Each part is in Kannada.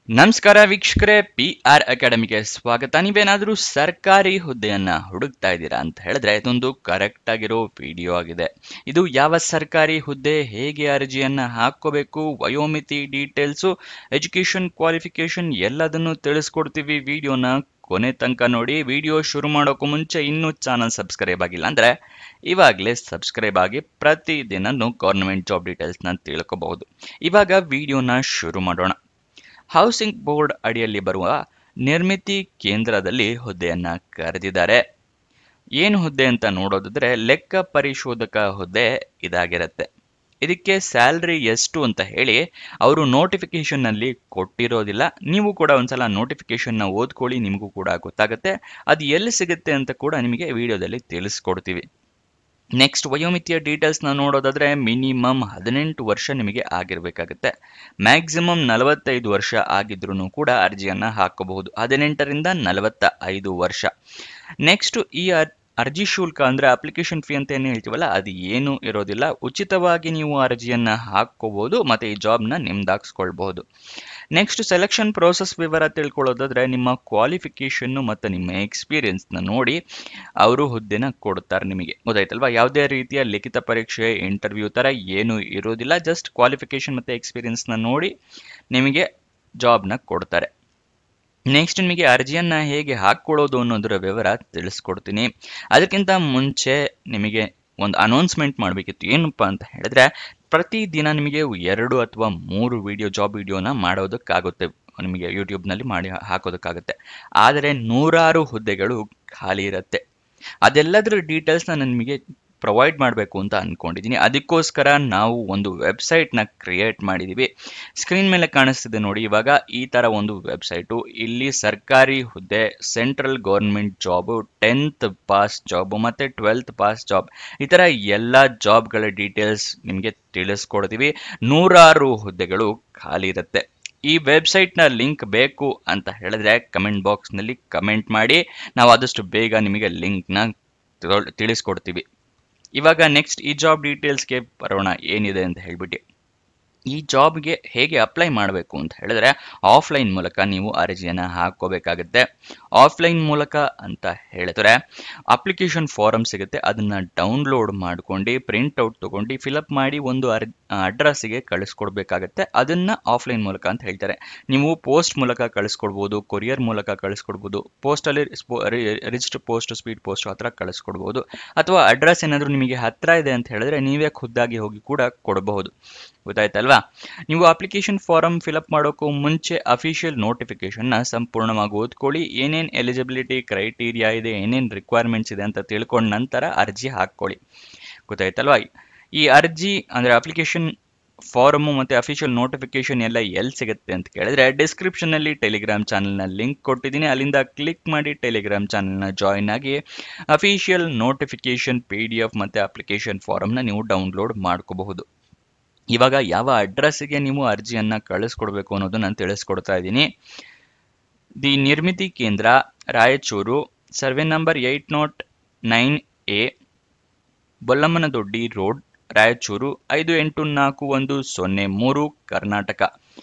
ನಮಸ್ಕಾರ ವೀಕ್ಷಕರೇ, PR ಅಕಾಡೆಮಿಗೆ ಸ್ವಾಗತ. ನೀವೇನಾದ್ರೂ ಸರ್ಕಾರಿ ಹುದ್ದೆಯನ್ನ ಹುಡುಕ್ತಾ ಇದ್ದೀರಾ ಅಂತ ಹೇಳಿದ್ರೆ ಇದೊಂದು ಕರೆಕ್ಟ್ ಆಗಿರೋ ವಿಡಿಯೋ ಆಗಿದೆ. ಇದು ಯಾವ ಸರ್ಕಾರಿ ಹುದ್ದೆ, ಹೇಗೆ ಅರ್ಜಿಯನ್ನ ಹಾಕೋಬೇಕು, ವಯೋಮಿತಿ ಡೀಟೇಲ್ಸು, ಎಜುಕೇಶನ್ ಕ್ವಾಲಿಫಿಕೇಶನ್ ಎಲ್ಲದನ್ನು ತಿಳಿಸ್ಕೊಡ್ತೀವಿ. ವಿಡಿಯೋನ ಕೊನೆ ತನಕ ನೋಡಿ. ವಿಡಿಯೋ ಶುರು ಮಾಡೋಕ್ಕೂ ಮುಂಚೆ ಇನ್ನೂ ಚಾನಲ್ ಸಬ್ಸ್ಕ್ರೈಬ್ ಆಗಿಲ್ಲ ಅಂದ್ರೆ ಇವಾಗಲೇ ಸಬ್ಸ್ಕ್ರೈಬ್ ಆಗಿ ಪ್ರತಿದಿನನೂ ಗೌರ್ಮೆಂಟ್ ಜಾಬ್ ಡೀಟೇಲ್ಸ್ನ ತಿಳ್ಕೋಬಹುದು. ಇವಾಗ ವಿಡಿಯೋನ ಶುರು ಮಾಡೋಣ. ಹೌಸಿಂಗ್ ಬೋರ್ಡ್ ಅಡಿಯಲ್ಲಿ ಬರುವ ನಿರ್ಮಿತಿ ಕೇಂದ್ರದಲ್ಲಿ ಹುದ್ದೆಯನ್ನ ಕರೆದಿದ್ದಾರೆ. ಏನು ಹುದ್ದೆ ಅಂತ ನೋಡೋದಿದ್ರೆ ಲೆಕ್ಕ ಪರಿಶೋಧಕ ಹುದ್ದೆ ಇದಾಗಿರುತ್ತೆ. ಇದಕ್ಕೆ ಸ್ಯಾಲ್ರಿ ಎಷ್ಟು ಅಂತ ಹೇಳಿ ಅವರು ನೋಟಿಫಿಕೇಶನ್ ನಲ್ಲಿ ಕೊಟ್ಟಿರೋದಿಲ್ಲ. ನೀವು ಕೂಡ ಒಂದ್ಸಲ ನೋಟಿಫಿಕೇಶನ್ ನ ಓದ್ಕೊಳ್ಳಿ, ನಿಮಗೂ ಕೂಡ ಗೊತ್ತಾಗುತ್ತೆ. ಅದು ಎಲ್ಲಿ ಸಿಗುತ್ತೆ ಅಂತ ಕೂಡ ನಿಮಗೆ ವಿಡಿಯೋದಲ್ಲಿ ತಿಳಿಸ್ಕೊಡ್ತೀವಿ. ನೆಕ್ಸ್ಟ್, ವಯೋಮಿತಿಯ ಡೀಟೇಲ್ಸ್ನ ನೋಡೋದಾದ್ರೆ ಮಿನಿಮಮ್ 18 ವರ್ಷ ನಿಮಗೆ ಆಗಿರಬೇಕಾಗುತ್ತೆ. ಮ್ಯಾಕ್ಸಿಮಮ್ 45 ವರ್ಷ ಆಗಿದ್ರೂ ಕೂಡ ಅರ್ಜಿಯನ್ನ ಹಾಕಬಹುದು. 18ರಿಂದ 45 ವರ್ಷ. ನೆಕ್ಸ್ಟ್, ಈ ಅರ್ಜಿ ಶುಲ್ಕ ಅಂದ್ರೆ ಅಪ್ಲಿಕೇಶನ್ ಫೀ ಅಂತ ಏನು ಹೇಳ್ತೀವಲ್ಲ, ಅದು ಏನು ಇರೋದಿಲ್ಲ. ಉಚಿತವಾಗಿ ನೀವು ಅರ್ಜಿಯನ್ನ ಹಾಕೋಬಹುದು ಮತ್ತೆ ಈ ಜಾಬ್ನ ನಿಮ್ದಾಗಿಸ್ಕೊಳ್ಬಹುದು. ನೆಕ್ಸ್ಟ್, ಸೆಲೆಕ್ಷನ್ ಪ್ರೋಸೆಸ್ ವಿವರ ತಿಳ್ಕೊಳ್ಳೋದಾದ್ರೆ ನಿಮ್ಮ ಕ್ವಾಲಿಫಿಕೇಶನ್ ಮತ್ತು ನಿಮ್ಮ ಎಕ್ಸ್ಪೀರಿಯನ್ಸ್ನ ನೋಡಿ ಅವರು ಹುದ್ದೆನ ಕೊಡ್ತಾರೆ ನಿಮಗೆ. ಗೊತ್ತಾಯ್ತಲ್ವಾ? ಯಾವುದೇ ರೀತಿಯ ಲಿಖಿತ ಪರೀಕ್ಷೆ, ಇಂಟರ್ವ್ಯೂ ತರ ಏನು ಇರೋದಿಲ್ಲ. ಜಸ್ಟ್ ಕ್ವಾಲಿಫಿಕೇಶನ್ ಮತ್ತೆ ಎಕ್ಸ್ಪೀರಿಯನ್ಸ್ನ ನೋಡಿ ನಿಮಗೆ ಜಾಬ್ನ ಕೊಡ್ತಾರೆ. ನೆಕ್ಸ್ಟ್, ನಿಮಗೆ ಅರ್ಜಿಯನ್ನ ಹೇಗೆ ಹಾಕೊಳ್ಳೋದು ಅನ್ನೋದರ ವಿವರ ತಿಳಿಸ್ಕೊಡ್ತೀನಿ. ಅದಕ್ಕಿಂತ ಮುಂಚೆ ನಿಮಗೆ ಒಂದು ಅನೌನ್ಸ್ಮೆಂಟ್ ಮಾಡಬೇಕಿತ್ತು. ಏನಪ್ಪ ಅಂತ ಹೇಳಿದ್ರೆ, ಪ್ರತಿದಿನ ನಿಮಗೆ 2 ಅಥವಾ 3 ಜಾಬ್ ವಿಡಿಯೋನ ಮಾಡೋದಕ್ಕಾಗುತ್ತೆ. ನಿಮಗೆ ಯೂಟ್ಯೂಬ್ನಲ್ಲಿ ಮಾಡಿ ಹಾಕೋದಕ್ಕಾಗುತ್ತೆ. ಆದರೆ 100 ಹುದ್ದೆಗಳು ಖಾಲಿ ಇರುತ್ತೆ. ಅದೆಲ್ಲದರ ಡೀಟೇಲ್ಸ್ನ ನಾನು ನಿಮಗೆ ಪ್ರೊವೈಡ್ ಮಾಡಬೇಕು ಅಂತ ಅಂದ್ಕೊಂಡಿದ್ದೀನಿ. ಅದಕ್ಕೋಸ್ಕರ ನಾವು ಒಂದು ವೆಬ್ಸೈಟ್ನ ಕ್ರಿಯೇಟ್ ಮಾಡಿದ್ದೀವಿ. ಸ್ಕ್ರೀನ್ ಮೇಲೆ ಕಾಣಿಸ್ತಿದೆ ನೋಡಿ. ಇವಾಗ ಈ ಥರ ಒಂದು ವೆಬ್ಸೈಟು. ಇಲ್ಲಿ ಸರ್ಕಾರಿ ಹುದ್ದೆ, central government job, 10th pass job ಮತ್ತು 12th ಪಾಸ್ ಜಾಬ್, ಈ ಥರ ಎಲ್ಲ ಜಾಬ್ಗಳ ಡೀಟೇಲ್ಸ್ ನಿಮಗೆ ತಿಳಿಸ್ಕೊಡ್ತೀವಿ. 100 ಹುದ್ದೆಗಳು ಖಾಲಿ ಇರುತ್ತೆ. ಈ ವೆಬ್ಸೈಟ್ನ ಲಿಂಕ್ ಬೇಕು ಅಂತ ಹೇಳಿದ್ರೆ ಕಮೆಂಟ್ ಬಾಕ್ಸ್ನಲ್ಲಿ ಕಮೆಂಟ್ ಮಾಡಿ, ನಾವು ಆದಷ್ಟು ಬೇಗ ನಿಮಗೆ ಲಿಂಕ್ನ ತಿಳಿಸ್ಕೊಡ್ತೀವಿ. ಇವಾಗ ನೆಕ್ಸ್ಟ್ ಈ ಜಾಬ್ ಡೀಟೇಲ್ಸ್ಗೆ ಬರೋಣ. ಏನಿದೆ ಅಂತ ಹೇಳ್ಬಿಟ್ಟು, ಈ ಜಾಬ್ಗೆ ಹೇಗೆ ಅಪ್ಲೈ ಮಾಡಬೇಕು ಅಂತ ಹೇಳಿದ್ರೆ ಆಫ್ಲೈನ್ ಮೂಲಕ ನೀವು ಅರ್ಜಿಯನ್ನು ಹಾಕೋಬೇಕಾಗುತ್ತೆ. ಆಫ್ಲೈನ್ ಮೂಲಕ ಅಂತ ಹೇಳಿದ್ರೆ ಅಪ್ಲಿಕೇಶನ್ ಫಾರಮ್ ಸಿಗುತ್ತೆ. ಅದನ್ನು ಡೌನ್ಲೋಡ್ ಮಾಡ್ಕೊಂಡು ಪ್ರಿಂಟ್ಔಟ್ ತೊಗೊಂಡು ಫಿಲಪ್ ಮಾಡಿ ಒಂದು ಅಡ್ರೆಸ್ಸಿಗೆ ಕಳಿಸ್ಕೊಡ್ಬೇಕಾಗತ್ತೆ. ಅದನ್ನು ಆಫ್ಲೈನ್ ಮೂಲಕ ಅಂತ ಹೇಳ್ತಾರೆ. ನೀವು ಪೋಸ್ಟ್ ಮೂಲಕ ಕಳಿಸ್ಕೊಡ್ಬೋದು, ಕೊರಿಯರ್ ಮೂಲಕ ಕಳಿಸ್ಕೊಡ್ಬೋದು, ಪೋಸ್ಟಲ್ಲಿ ರಿಚ್ಡ್ ಪೋಸ್ಟ್, ಸ್ಪೀಡ್ ಪೋಸ್ಟ್ ಹತ್ರ ಕಳಿಸ್ಕೊಡ್ಬೋದು. ಅಥವಾ ಅಡ್ರೆಸ್ ಏನಾದರೂ ನಿಮಗೆ ಹತ್ತಿರ ಇದೆ ಅಂತ ಹೇಳಿದ್ರೆ ನೀವೇ ಖುದ್ದಾಗಿ ಹೋಗಿ ಕೂಡ ಕೊಡಬಹುದು. ಗೊತ್ತಾಯ್ತಲ್ವಾ? ನೀವು ಅಪ್ಲಿಕೇಶನ್ ಫಾರಮ್ ಫಿಲಪ್ ಮಾಡೋಕ್ಕೂ ಮುಂಚೆ ಅಫಿಷಿಯಲ್ ನೋಟಿಫಿಕೇಶನ್ನ ಸಂಪೂರ್ಣವಾಗಿ ಓದ್ಕೊಳ್ಳಿ. ಏನೇನು ಎಲಿಜಿಬಿಲಿಟಿ ಕ್ರೈಟೀರಿಯಾ ಇದೆ, ಏನೇನು ರಿಕ್ವೈರ್ಮೆಂಟ್ಸ್ ಇದೆ ಅಂತ ತಿಳ್ಕೊಂಡ ನಂತರ ಅರ್ಜಿ ಹಾಕ್ಕೊಳ್ಳಿ. ಗೊತ್ತಾಯ್ತಲ್ವಾ? ಈ ಅರ್ಜಿ ಅಂದರೆ ಅಪ್ಲಿಕೇಶನ್ ಫಾರಮು ಮತ್ತು ಅಫಿಷಿಯಲ್ ನೋಟಿಫಿಕೇಶನ್ ಎಲ್ಲ ಎಲ್ಲಿ ಸಿಗುತ್ತೆ ಅಂತ ಕೇಳಿದ್ರೆ ಡಿಸ್ಕ್ರಿಪ್ಷನಲ್ಲಿ ಟೆಲಿಗ್ರಾಮ್ ಚಾನಲ್ನ ಲಿಂಕ್ ಕೊಟ್ಟಿದ್ದೀನಿ. ಅಲ್ಲಿಂದ ಕ್ಲಿಕ್ ಮಾಡಿ ಟೆಲಿಗ್ರಾಮ್ ಚಾನಲ್ನ ಜಾಯಿನ್ ಆಗಿ ಅಫಿಷಿಯಲ್ ನೋಟಿಫಿಕೇಶನ್ PDF ಮತ್ತು ಅಪ್ಲಿಕೇಶನ್ ಫಾರಮ್ನ ನೀವು ಡೌನ್ಲೋಡ್ ಮಾಡ್ಕೋಬಹುದು. ಇವಾಗ ಯಾವ ಅಡ್ರೆಸ್ಸಿಗೆ ನೀವು ಅರ್ಜಿಯನ್ನು ಕಳಿಸ್ಕೊಡ್ಬೇಕು ಅನ್ನೋದು ನಾನು ತಿಳಿಸ್ಕೊಡ್ತಾ ಇದ್ದೀನಿ. The Nirmiti Kendra, Raichur, survey number 809A, Bollammanadoddi road, Raichur 584103, Karnataka.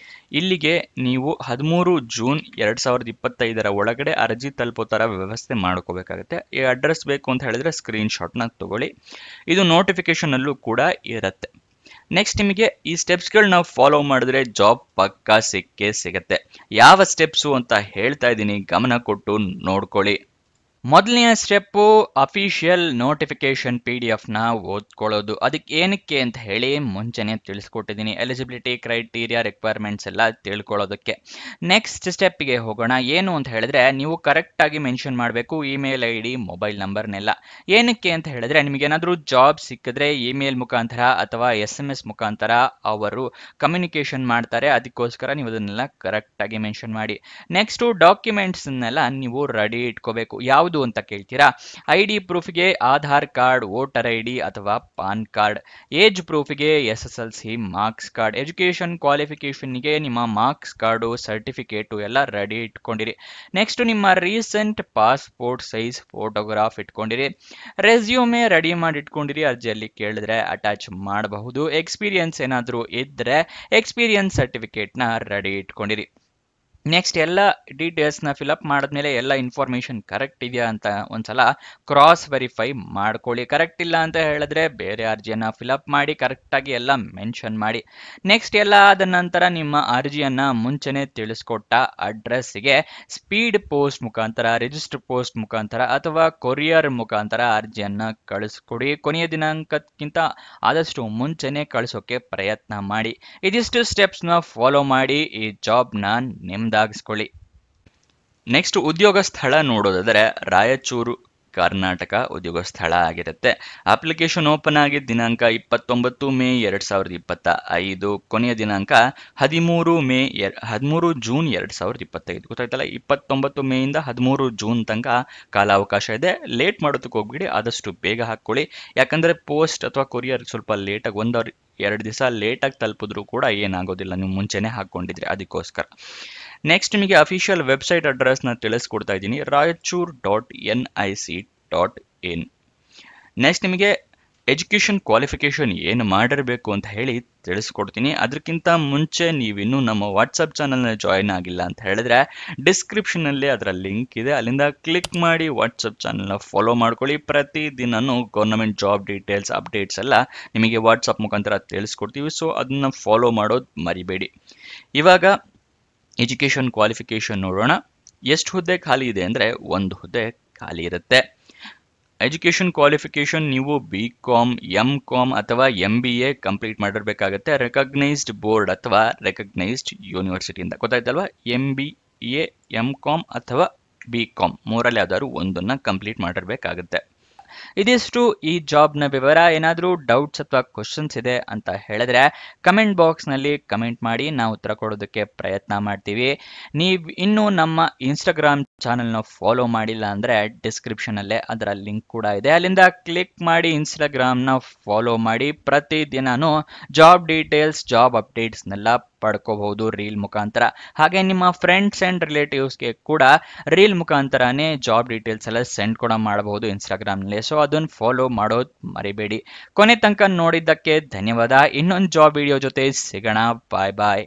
ಇಲ್ಲಿಗೆ ನೀವು 13 ಜೂನ್ 2025 ಒಳಗಡೆ ಅರ್ಜಿ ತಲುಪೋ ಥರ ವ್ಯವಸ್ಥೆ ಮಾಡ್ಕೋಬೇಕಾಗುತ್ತೆ. ಈ ಅಡ್ರೆಸ್ ಬೇಕು ಅಂತ ಹೇಳಿದ್ರೆ ಸ್ಕ್ರೀನ್ಶಾಟ್ನ ತಗೊಳ್ಳಿ. ಇದು ನೋಟಿಫಿಕೇಶನಲ್ಲೂ ಕೂಡ ಇರುತ್ತೆ. ನೆಕ್ಸ್ಟ್, ನಿಮಗೆ ಈ ಸ್ಟೆಪ್ಸ್ಗಳನ್ನ ಫಾಲೋ ಮಾಡಿದ್ರೆ ಜಾಬ್ ಪಕ್ಕಾ ಸಿಕ್ಕೇ ಸಿಗತ್ತೆ. ಯಾವ ಸ್ಟೆಪ್ಸು ಅಂತ ಹೇಳ್ತಾ ಇದ್ದೀನಿ, ಗಮನ ಕೊಟ್ಟು ನೋಡ್ಕೊಳ್ಳಿ. ಮೊದಲನೆಯ ಸ್ಟೆಪ್ಪು ಅಫಿಷಿಯಲ್ ನೋಟಿಫಿಕೇಶನ್ PDF ಓದ್ಕೊಳ್ಳೋದು. ಅದಕ್ಕೆ ಏನಕ್ಕೆ ಅಂತ ಹೇಳಿ ಮುಂಚೆನೇ ತಿಳಿಸ್ಕೊಟ್ಟಿದ್ದೀನಿ. ಎಲಿಜಿಬಿಲಿಟಿ ಕ್ರೈಟೀರಿಯಾ ರಿಕ್ವೈರ್ಮೆಂಟ್ಸ್ ಎಲ್ಲ ತಿಳ್ಕೊಳ್ಳೋದಕ್ಕೆ. ನೆಕ್ಸ್ಟ್ ಸ್ಟೆಪ್ಗೆ ಹೋಗೋಣ. ಏನು ಅಂತ ಹೇಳಿದ್ರೆ ನೀವು ಕರೆಕ್ಟಾಗಿ ಮೆನ್ಷನ್ ಮಾಡಬೇಕು ಇಮೇಲ್ ID, ಮೊಬೈಲ್ ನಂಬರ್ನೆಲ್ಲ. ಏನಕ್ಕೆ ಅಂತ ಹೇಳಿದ್ರೆ ನಿಮಗೇನಾದರೂ ಜಾಬ್ ಸಿಕ್ಕಿದ್ರೆ ಇಮೇಲ್ ಮುಖಾಂತರ ಅಥವಾ SMS ಮುಖಾಂತರ ಅವರು ಕಮ್ಯುನಿಕೇಷನ್ ಮಾಡ್ತಾರೆ. ಅದಕ್ಕೋಸ್ಕರ ನೀವು ಅದನ್ನೆಲ್ಲ ಕರೆಕ್ಟಾಗಿ ಮೆನ್ಷನ್ ಮಾಡಿ. ನೆಕ್ಸ್ಟು ಡಾಕ್ಯುಮೆಂಟ್ಸ್ನೆಲ್ಲ ನೀವು ರೆಡಿ ಇಟ್ಕೋಬೇಕು. ಯಾವುದು ಅಂತ ಕೇಳ್ತೀರಾ? ID ಪ್ರೂಫ್ಗೆ ಆಧಾರ್ ಕಾರ್ಡ್, ವೋಟರ್ ID ಅಥವಾ ಪಾನ್ ಕಾರ್ಡ್. ಏಜ್ ಪ್ರೂಫ್ಗೆ SSLC ಮಾರ್ಕ್ಸ್ ಕಾರ್ಡ್. ಎಜುಕೇಶನ್ ಕ್ವಾಲಿಫಿಕೇಶನ್ಗೆ ನಿಮ್ಮ ಮಾರ್ಕ್ಸ್ ಕಾರ್ಡು, ಸರ್ಟಿಫಿಕೇಟು ಎಲ್ಲ ರೆಡಿ ಇಟ್ಕೊಂಡಿರಿ. ನೆಕ್ಸ್ಟ್, ನಿಮ್ಮ ರೀಸೆಂಟ್ ಪಾಸ್ಪೋರ್ಟ್ ಸೈಜ್ ಫೋಟೋಗ್ರಾಫ್ ಇಟ್ಕೊಂಡಿರಿ. ರೆಸ್ಯೂಮೆ ರೆಡಿ ಮಾಡಿ ಇಟ್ಕೊಂಡಿರಿ. ಅರ್ಜಿಯಲ್ಲಿ ಕೇಳಿದ್ರೆ ಅಟ್ಯಾಚ್ ಮಾಡಬಹುದು. ಎಕ್ಸ್ಪೀರಿಯನ್ಸ್ ಏನಾದರೂ ಇದ್ದರೆ ಎಕ್ಸ್ಪೀರಿಯನ್ಸ್ ಸರ್ಟಿಫಿಕೇಟ್ನ ರೆಡಿ ಇಟ್ಕೊಂಡಿರಿ. ನೆಕ್ಸ್ಟ್ ಎಲ್ಲ ಡೀಟೇಲ್ಸ್ನ ಫಿಲಪ್ ಮಾಡಿದ್ಮೇಲೆ ಎಲ್ಲ ಇನ್ಫಾರ್ಮೇಷನ್ ಕರೆಕ್ಟ್ ಇದೆಯಾ ಅಂತ ಒಂದ್ಸಲ ಕ್ರಾಸ್ ವೆರಿಫೈ ಮಾಡ್ಕೊಳ್ಳಿ. ಕರೆಕ್ಟ್ ಇಲ್ಲ ಅಂತ ಹೇಳಿದ್ರೆ ಬೇರೆ ಅರ್ಜಿಯನ್ನ ಫಿಲಪ್ ಮಾಡಿ ಕರೆಕ್ಟಾಗಿ ಎಲ್ಲ ಮೆನ್ಷನ್ ಮಾಡಿ. ನೆಕ್ಸ್ಟ್ ಎಲ್ಲ ಆದ ನಂತರ ನಿಮ್ಮ ಅರ್ಜಿಯನ್ನ ಮುಂಚೆನೆ ತಿಳಿಸ್ಕೊಟ್ಟ ಅಡ್ರೆಸ್ಗೆ ಸ್ಪೀಡ್ ಪೋಸ್ಟ್ ಮುಖಾಂತರ, ರಿಜಿಸ್ಟರ್ ಪೋಸ್ಟ್ ಮುಖಾಂತರ ಅಥವಾ ಕೊರಿಯರ್ ಮುಖಾಂತರ ಅರ್ಜಿಯನ್ನ ಕಳಿಸ್ಕೊಡಿ. ಕೊನೆಯ ದಿನಾಂಕಕ್ಕಿಂತ ಆದಷ್ಟು ಮುಂಚೆನೆ ಕಳಿಸೋಕೆ ಪ್ರಯತ್ನ ಮಾಡಿ. ಇದಿಷ್ಟು ಸ್ಟೆಪ್ಸ್ನ ಫಾಲೋ ಮಾಡಿ ಈ ಜಾಬ್ನ ನಿಮ್ದಾಗಿಸ್ಕೊಳ್ಳಿ. ನೆಕ್ಸ್ಟ್ ಉದ್ಯೋಗ ಸ್ಥಳ ನೋಡೋದಾದರೆ ರಾಯಚೂರು ಕರ್ನಾಟಕ ಉದ್ಯೋಗ ಸ್ಥಳ ಆಗಿರುತ್ತೆ. ಅಪ್ಲಿಕೇಶನ್ ಓಪನ್ ಆಗಿದ್ದ ದಿನಾಂಕ 29 ಮೇ 2025, ಕೊನೆಯ ದಿನಾಂಕ 13 ಜೂನ್ 2025. ಗೊತ್ತಾಯ್ತಲ್ಲ, 29 ಮೇಯಿಂದ 13 ಜೂನ್ ತನಕ ಕಾಲಾವಕಾಶ ಇದೆ. ಲೇಟ್ ಮಾಡೋದಕ್ಕೆ ಹೋಗ್ಬಿಡಿ, ಆದಷ್ಟು ಬೇಗ ಹಾಕ್ಕೊಳ್ಳಿ. ಯಾಕಂದ್ರೆ ಪೋಸ್ಟ್ ಅಥವಾ ಕೊರಿಯರ್ ಸ್ವಲ್ಪ ಲೇಟಾಗಿ 1-2 ದಿವಸ ಲೇಟಾಗಿ ತಲುಪಿದ್ರು ಕೂಡ ಏನಾಗೋದಿಲ್ಲ, ನೀವು ಮುಂಚೆನೆ ಹಾಕ್ಕೊಂಡಿದ್ರೆ, ಅದಕ್ಕೋಸ್ಕರ. ನೆಕ್ಸ್ಟ್ ನಿಮಗೆ ಅಫಿಷಿಯಲ್ ವೆಬ್ಸೈಟ್ ಅಡ್ರೆಸ್ನ ತಿಳಿಸ್ಕೊಡ್ತಾ ಇದ್ದೀನಿ, raichur.nic.in. ನೆಕ್ಸ್ಟ್ ನಿಮಗೆ ಎಜುಕೇಷನ್ ಕ್ವಾಲಿಫಿಕೇಷನ್ ಏನು ಮಾಡಿರಬೇಕು ಅಂತ ಹೇಳಿ ತಿಳಿಸ್ಕೊಡ್ತೀನಿ. ಅದಕ್ಕಿಂತ ಮುಂಚೆ ನೀವಿನ್ನೂ ನಮ್ಮ ವಾಟ್ಸಪ್ ಚಾನಲ್ನ ಜಾಯಿನ್ ಆಗಿಲ್ಲ ಅಂತ ಹೇಳಿದ್ರೆ ಡಿಸ್ಕ್ರಿಪ್ಷನಲ್ಲಿ ಅದರ ಲಿಂಕ್ ಇದೆ, ಅಲ್ಲಿಂದ ಕ್ಲಿಕ್ ಮಾಡಿ ವಾಟ್ಸಪ್ ಚಾನಲ್ನ ಫಾಲೋ ಮಾಡ್ಕೊಳ್ಳಿ. ಪ್ರತಿದಿನನೂ ಗೌರ್ಮೆಂಟ್ ಜಾಬ್ ಡೀಟೇಲ್ಸ್ ಅಪ್ಡೇಟ್ಸ್ ಎಲ್ಲ ನಿಮಗೆ ವಾಟ್ಸಪ್ ಮುಖಾಂತರ ತಿಳಿಸ್ಕೊಡ್ತೀವಿ, ಸೊ ಅದನ್ನ ಫಾಲೋ ಮಾಡೋದು ಮರಿಬೇಡಿ. ಇವಾಗ ಎಜುಕೇಷನ್ ಕ್ವಾಲಿಫಿಕೇಷನ್ ನೋಡೋಣ. ಎಷ್ಟು ಹುದ್ದೆ ಖಾಲಿ ಇದೆ ಅಂದರೆ 1 ಹುದ್ದೆ ಖಾಲಿ ಇರುತ್ತೆ. ಎಜುಕೇಷನ್ ಕ್ವಾಲಿಫಿಕೇಷನ್ ನೀವು BCom, MCom ಅಥವಾ MBA ಕಂಪ್ಲೀಟ್ ಮಾಡಿರಬೇಕಾಗತ್ತೆ, ರೆಕಗ್ನೈಸ್ಡ್ ಬೋರ್ಡ್ ಅಥವಾ ರೆಕಗ್ನೈಸ್ಡ್ ಯೂನಿವರ್ಸಿಟಿಯಿಂದ. ಗೊತ್ತಾಯ್ತಲ್ವಾ, MBA, MCom ಅಥವಾ BCom ಮೂರಲ್ಲಿ ಯಾವ್ದಾದ್ರು ಒಂದನ್ನ ಕಂಪ್ಲೀಟ್ ಮಾಡಿರಬೇಕಾಗತ್ತೆ. ಇದಿಷ್ಟು ಈ ಜಾಬ್ನ ವಿವರ. ಏನಾದರೂ ಡೌಟ್ಸ್ ಅಥವಾ ಕ್ವಶನ್ಸ್ ಇದೆ ಅಂತ ಹೇಳಿದ್ರೆ ಕಮೆಂಟ್ ಬಾಕ್ಸ್ನಲ್ಲಿ ಕಮೆಂಟ್ ಮಾಡಿ, ನಾವು ಉತ್ತರ ಕೊಡೋದಕ್ಕೆ ಪ್ರಯತ್ನ ಮಾಡ್ತೀವಿ. ನೀವು ಇನ್ನೂ ನಮ್ಮ ಇನ್ಸ್ಟಾಗ್ರಾಮ್ ಚಾನಲ್ನ ಫಾಲೋ ಮಾಡಿಲ್ಲ ಅಂದರೆ ಡಿಸ್ಕ್ರಿಪ್ಷನಲ್ಲೇ ಅದರ ಲಿಂಕ್ ಕೂಡ ಇದೆ, ಅಲ್ಲಿಂದ ಕ್ಲಿಕ್ ಮಾಡಿ ಇನ್ಸ್ಟಾಗ್ರಾಮ್ನ ಫಾಲೋ ಮಾಡಿ. ಪ್ರತಿದಿನನೂ ಜಾಬ್ ಡೀಟೇಲ್ಸ್, ಜಾಬ್ ಅಪ್ಡೇಟ್ಸ್ನೆಲ್ಲ ಪಡ್ಕೋಬಹುದು ರೀಲ್ ಮುಖಾಂತರ. ಹಾಗೆ ನಿಮ್ಮ ಫ್ರೆಂಡ್ಸ್ ಆ್ಯಂಡ್ ರಿಲೇಟಿವ್ಸ್ಗೆ ಕೂಡ ರೀಲ್ ಮುಖಾಂತರನೇ ಜಾಬ್ ಡೀಟೇಲ್ಸ್ ಎಲ್ಲ ಸೆಂಡ್ ಕೂಡ ಮಾಡಬಹುದು ಇನ್ಸ್ಟಾಗ್ರಾಮ್ನಲ್ಲಿ. ಸೊ ಅದನ್ನು ಫಾಲೋ ಮಾಡೋದು ಮರಿಬೇಡಿ. ಕೊನೆ ತನಕ ನೋಡಿದ್ದಕ್ಕೆ ಧನ್ಯವಾದ. ಇನ್ನೊಂದು ಜಾಬ್ ವಿಡಿಯೋ ಜೊತೆ ಸಿಗೋಣ. ಬಾಯ್ ಬಾಯ್.